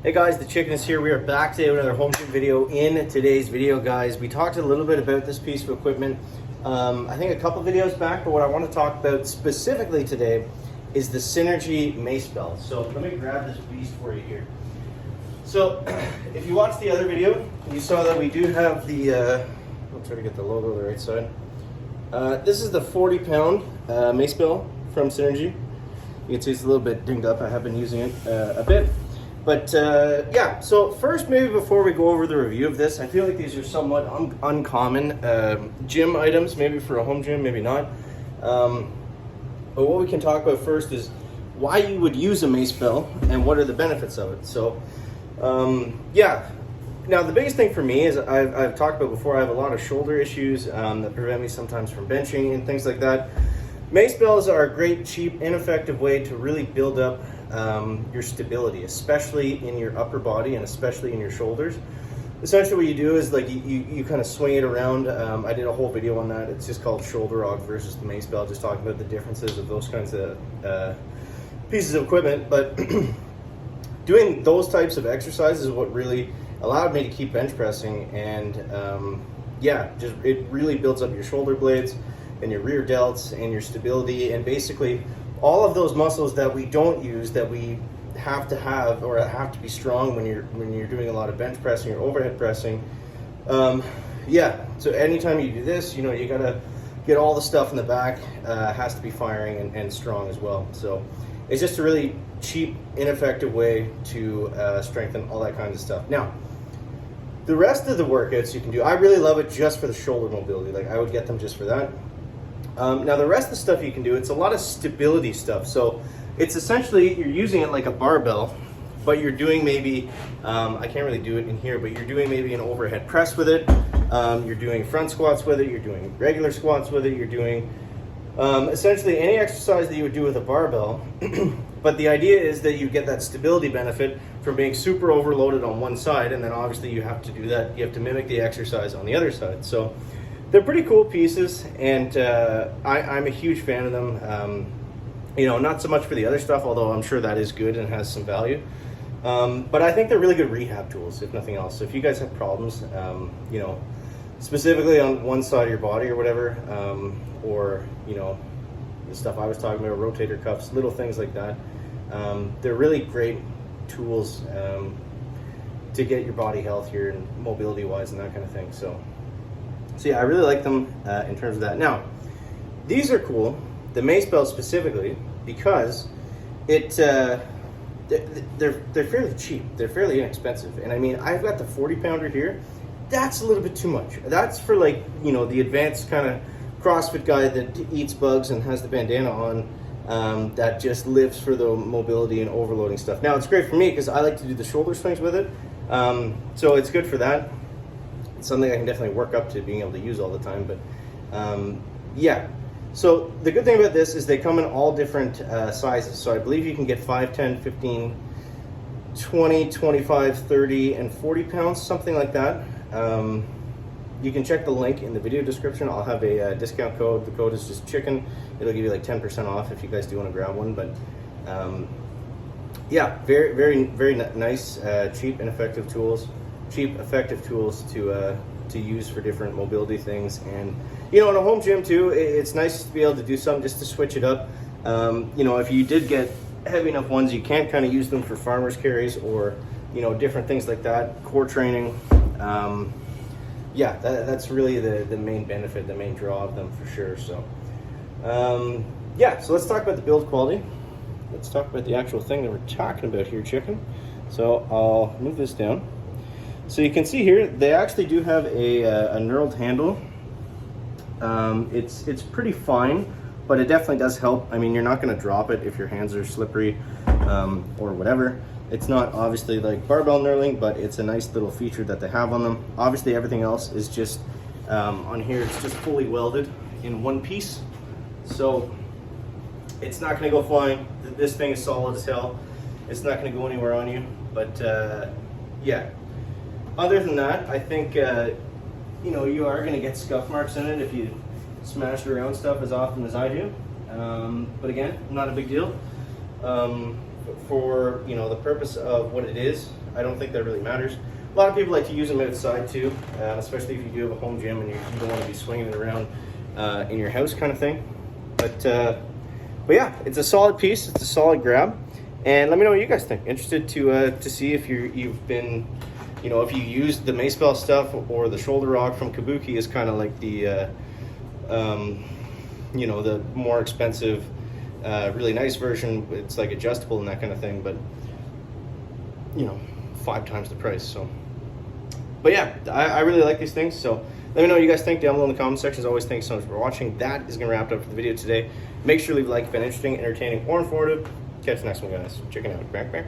Hey guys, the chicken is here. We are back today with another home gym video. In today's video, guys, we talked a little bit about this piece of equipment, I think a couple videos back, but what I want to talk about specifically today is the Synergee Mace belt. So let me grab this beast for you here. So if you watched the other video, you saw that we do have the, I'll try to get the logo on the right side. This is the 40-pound mace belt from Synergee. You can see it's a little bit dinged up. I have been using it a bit. But yeah, so first, maybe before we go over the review of this, I feel like these are somewhat uncommon gym items, maybe for a home gym, maybe not. But what we can talk about first is why you would use a mace belt and what are the benefits of it. So yeah, now the biggest thing for me is I've talked about before, I have a lot of shoulder issues that prevent me sometimes from benching and things like that. Mace belts are a great, cheap, ineffective way to really build up your stability, especially in your upper body and especially in your shoulders. Essentially what you do is like you kind of swing it around. I did a whole video on that. It's just called shoulder rock versus the mace belt, just talking about the differences of those kinds of pieces of equipment. But doing those types of exercises is what really allowed me to keep bench pressing, and yeah, just it really builds up your shoulder blades and your rear delts and your stability, and basically all of those muscles that we don't use, that we have to have or have to be strong when you're doing a lot of bench pressing or overhead pressing. Yeah, so anytime you do this, you know, you gotta get all the stuff in the back, has to be firing and strong as well. So it's just a really cheap, ineffective way to strengthen all that kind of stuff. Now, the rest of the workouts you can do, I really love it just for the shoulder mobility. Like I would get them just for that. Now the rest of the stuff you can do, it's a lot of stability stuff. So it's essentially, you're using it like a barbell, but you're doing maybe, I can't really do it in here, but you're doing maybe an overhead press with it. You're doing front squats with it. You're doing regular squats with it. You're doing essentially any exercise that you would do with a barbell. But the idea is that you get that stability benefit from being super overloaded on one side, and then obviously you have to do that. You have to mimic the exercise on the other side. So they're pretty cool pieces, and I'm a huge fan of them. You know, not so much for the other stuff, although I'm sure that is good and has some value. But I think they're really good rehab tools, if nothing else. So if you guys have problems, you know, specifically on one side of your body or whatever, or, you know, the stuff I was talking about, rotator cuffs, little things like that, they're really great tools to get your body healthier and mobility-wise and that kind of thing. So yeah, I really like them in terms of that. Now, these are cool, the mace belt specifically, because they're fairly cheap. They're fairly inexpensive. And I mean, I've got the 40-pounder here. That's a little bit too much. That's for, like, you know, the advanced kind of CrossFit guy that eats bugs and has the bandana on, that just lives for the mobility and overloading stuff. Now, it's great for me because I like to do the shoulder swings with it. So it's good for that. It's something I can definitely work up to being able to use all the time. But yeah, so the good thing about this is they come in all different sizes. So I believe you can get 5, 10, 15, 20, 25, 30, and 40 pounds, something like that. You can check the link in the video description. I'll have a discount code. The code is just chicken. It'll give you like 10% off if you guys do want to grab one. But yeah, very, very, very nice, cheap and effective tools. Cheap, effective tools to use for different mobility things. And, you know, in a home gym too, it's nice to be able to do something just to switch it up. You know, if you did get heavy enough ones, you can't kind of use them for farmer's carries or, you know, different things like that, core training. Yeah, that's really the main benefit, the main draw of them for sure. So yeah, so let's talk about the build quality. Let's talk about the actual thing that we're talking about here, chicken. So I'll move this down. So you can see here, they actually do have a knurled handle. It's pretty fine, but it definitely does help. I mean, you're not going to drop it if your hands are slippery or whatever. It's not obviously like barbell knurling, but it's a nice little feature that they have on them. Obviously, everything else is just on here. It's just fully welded in one piece, so it's not going to go flying. This thing is solid as hell. It's not going to go anywhere on you. But yeah. Other than that, I think, you know, you are going to get scuff marks in it if you smash around stuff as often as I do. But again, not a big deal. for the purpose of what it is, I don't think that really matters. A lot of people like to use them outside too, especially if you do have a home gym and you don't want to be swinging it around in your house kind of thing. But yeah, it's a solid piece. It's a solid grab. And let me know what you guys think. Interested to see if you've been, if you used the Mace Bell stuff or the shoulder rock from Kabuki is kind of like the, the more expensive, really nice version. It's like adjustable and that kind of thing, but 5 times the price. So, but yeah, I really like these things. So let me know what you guys think down below in the comment section. As always, thanks so much for watching. That is gonna wrap it up for the video today. Make sure to leave a like if it's interesting, entertaining, or informative. Catch you next one, guys. Check it out. Back.